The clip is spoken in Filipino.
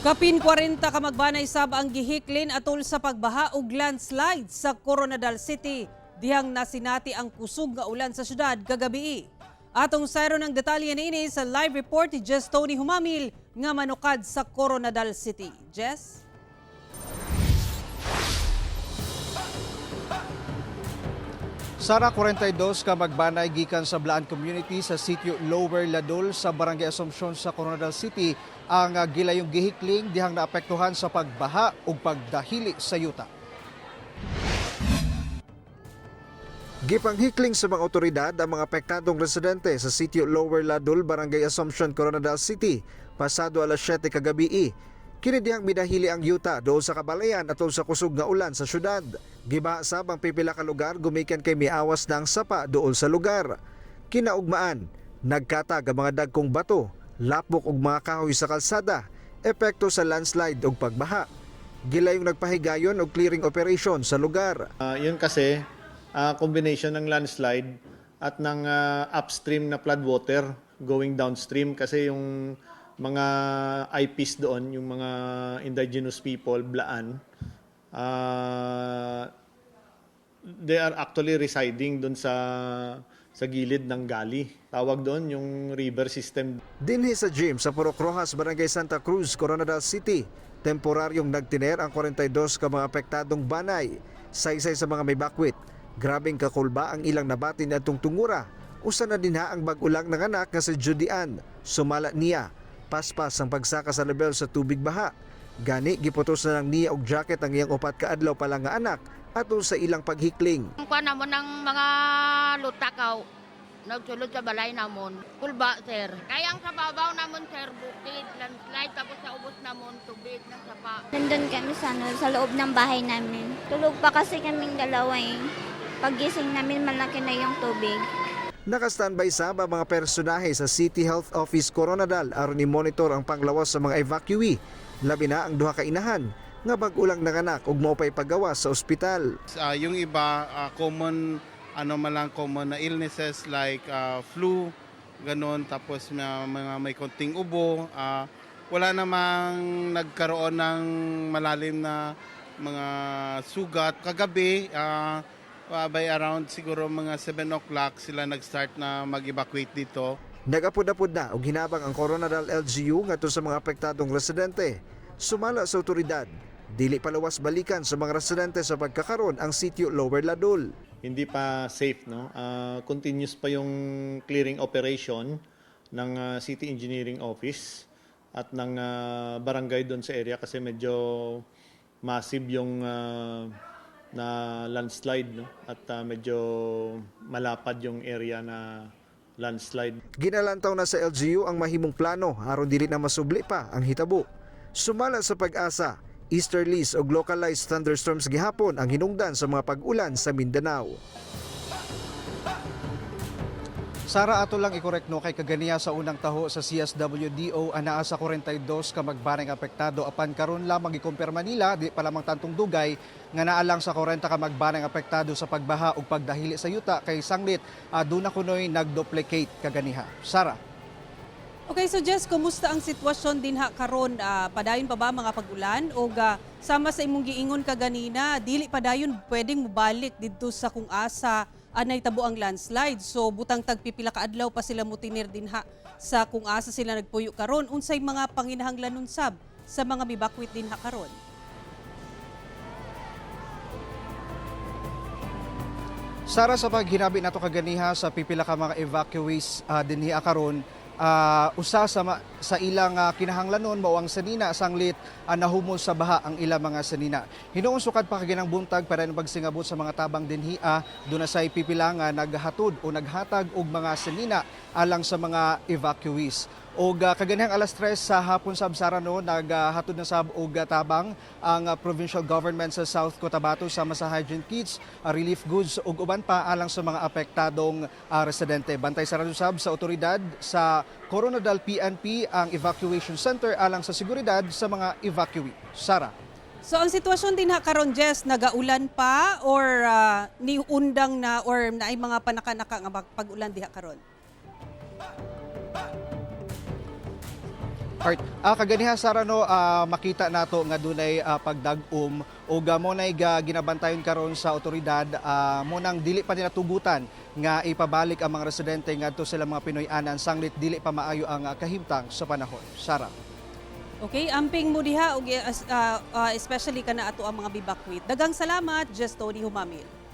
Kapin 40 ka magbanay sab ang gihiklin atol sa pagbaha ug landslide sa Coronadal City. Dihang nasinati ang kusog nga ulan sa syudad kagabi. Atong sayro ng detalye niini sa live report ni Jess Tony Humamil nga manukad sa Coronadal City. Jess? Sara 42 ka magbanay gikan sa Blaan Community sa sitio Lower Ladol sa Barangay Assumption sa Coronadal City ang gilayong gihikling dihang naapektuhan sa pagbaha ug pagdahili sa yuta. Gipanghikling sa mga otoridad ang mga apektadong residente sa sitio Lower Ladol, Barangay Assumption, Coronadal City pasado alas 7 kagabi. Kini dihang midahili ang yuta doon sa kabalayan atol sa kusog nga ulan sa syudad. Gibasab ang pipila ka lugar gumikan kay miawas na ang sapa doon sa lugar. Kinaugmaan, nagkatag ang mga dagkong bato, lapok ug mga kahoy sa kalsada, epekto sa landslide ug pagbaha. Gilayong nagpahigayon og clearing operation sa lugar. Yun kasi combination ng landslide at ng upstream na floodwater going downstream kasi yung mga IPs doon, yung mga indigenous people, Blaan, they are actually residing doon sa gilid ng gali. Tawag doon yung river system. Dinhi sa gym sa Purok Rojas, Barangay Santa Cruz, Coronadal City, temporaryong nagtiner ang 42 ka mga apektadong banay. Saysay sa mga may bakwit. Grabing kakulba ang ilang nabati niadtong tungura. Usa na dinha ang bag-ulang ng anak nga si Judian. Sumala niya. Paspas ang pagsaka sa level sa tubig baha. Gani giputos na lang niya og jacket ang iyang 4 ka adlaw pa lang nga anak atol sa ilang paghikling. Kuha namon ng mga lutakaw, nagsulod sa balay namon. Kulba, sir. Kaya ang sababaw namon, sir, bukid, landslide, tapos sa ubos namon, tubig ng sapa. Nandun kami sa loob ng bahay namin. Tulog pa kasi kaming dalawa eh. Paggising namin, malaki na yung tubig. Naka-standby sab ang mga personahe sa City Health Office Coronadal aron i-monitor ang panglawas sa mga evacuee. Labi na ang duha ka inahan nga bag-ulang nanganak ug maupay paggawas sa ospital. Yung iba common common na illnesses like flu, ganon, tapos mga may konting ubo, wala namang nagkaroon ng malalim na mga sugat. Kagabi by around siguro mga 7 o'clock sila nag-start na mag-evacuate dito. Nagapod-apod na og hinabang ang Coronadal LGU ngadto sa mga apektadong residente. Sumala sa otoridad, dili palawas balikan sa mga residente sa pagkakaron ang sitio Lower Ladol. Hindi pa safe, no? Continuous pa yung clearing operation ng City Engineering Office at ng barangay doon sa area kasi medyo massive yung na landslide, no? At medyo malapad yung area na landslide. Ginalantaw na sa LGU ang mahimong plano aron dili na masubli pa ang hitabo. Sumala sa pag-asa, easterlies o localized thunderstorms gihapon ang hinungdan sa mga pag-ulan sa Mindanao. Sara, ato lang i-correct no kay kaganiya sa unang taho sa CSWDO anaa sa 42 ka magbanay apektado apan karon lamang gikumpirma nila di pa lamang tantong dugay nga naa lang sa 40 ka magbanay apektado sa pagbaha ug pagdahili sa yuta kay sanglit aduna kunoy nagduplicate kaganiha. Sara. Okay, so Jess, kumusta ang sitwasyon din ha karon? Padayon pa ba mga pag-ulan o sama sa imong giingon kaganina, dili padayon pwedeng mubalik didto sa kung asa anay tabo ang landslide. So butang tagpipila ka adlaw pa sila mutinir din ha sa kung asa sila nagpuyo karon. Unsay mga panginahanglanon sab sa mga mibakwit din ha karon? Sara, sa paghinabi nato kaganiha sa pipila ka mga evacuees dinhi karon, usa sa ilang kinahanglanon mao ang sanina sanglit nahumol sa baha ang ilang mga sanina. Hinuon sukad pa kaginang buntag para pagsingabot sa mga tabang dinhi duna say pipila nga naghatod o naghatag og mga sanina alang sa mga evacuees. Og kaganihang alas 3 sa hapon sab Sara no naghatod na sab og tabang ang provincial government sa South Cotabato sama sa hygiene kits, relief goods ug uban pa alang sa mga apektadong residente. Bantay Sara sab sa otoridad sa Coronadal PNP ang evacuation center alang sa seguridad sa mga evacuee. Sara. So ang sitwasyon din ha karon, Jess, nagaulan pa or niundang na or naay mga panaka-naka nga pag-ulan diha karon? Art, kaganiha Sara no, makita nato nga dunay pagdag-um o mo nay ginabantayon karon sa otoridad mo nang dili pa nila tugutan nga ipabalik ang mga residente ngadto sila mga Pinoy-anan sanglit dili pa maayo ang kahimtang sa panahon. Sara. Okay, amping mo diha og especially kana ato ang mga bibakwit. Dagang salamat, Just Tony Humamil.